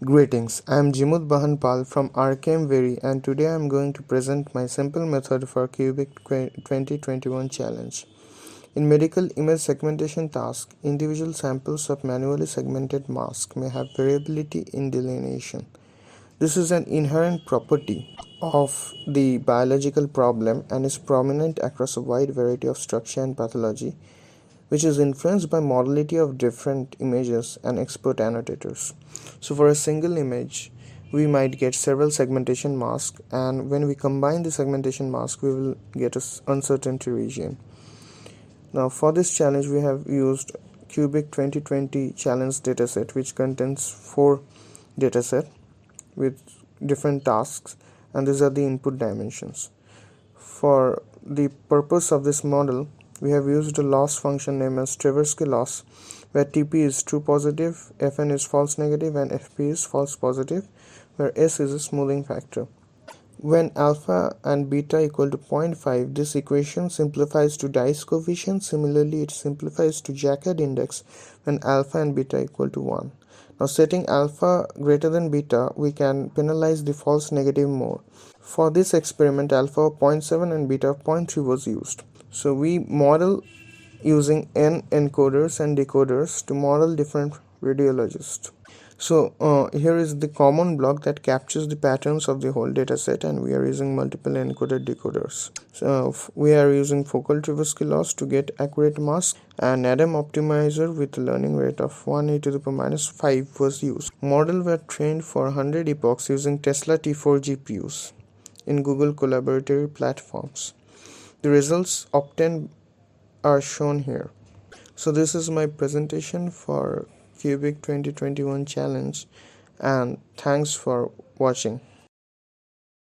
Greetings, I am Jimud Bahanpal from RKM and today I am going to present my simple method for Cubic 2021 challenge. In medical image segmentation task, individual samples of manually segmented mask may have variability in delineation. This is an inherent property of the biological problem and is prominent across a wide variety of structure and pathology, which is influenced by modality of different images and expert annotators. So for a single image, we might get several segmentation masks, and when we combine the segmentation mask, we will get an uncertainty region. Now for this challenge, we have used Cubic 2020 challenge dataset, which contains 4 datasets with different tasks, and these are the input dimensions. For the purpose of this model, we have used a loss function named as Tversky loss, where TP is true positive, Fn is false negative, and Fp is false positive, where S is a smoothing factor. When alpha and beta equal to 0.5, this equation simplifies to dice coefficient. Similarly, it simplifies to Jaccard index when alpha and beta equal to 1. Now, setting alpha greater than beta, we can penalize the false negative more. For this experiment, alpha of 0.7 and beta of 0.3 was used. So we model using N-Encoders and Decoders to model different radiologists. So here is the common block that captures the patterns of the whole dataset, and we are using multiple encoded decoders. So we are using focal Tversky loss to get accurate mask, and Adam optimizer with a learning rate of 1 to the power minus 5 was used. Model were trained for 100 epochs using Tesla T4 GPUs in Google collaborative platforms. The results obtained are shown here. So this is my presentation for Cubic 2021 challenge, and thanks for watching.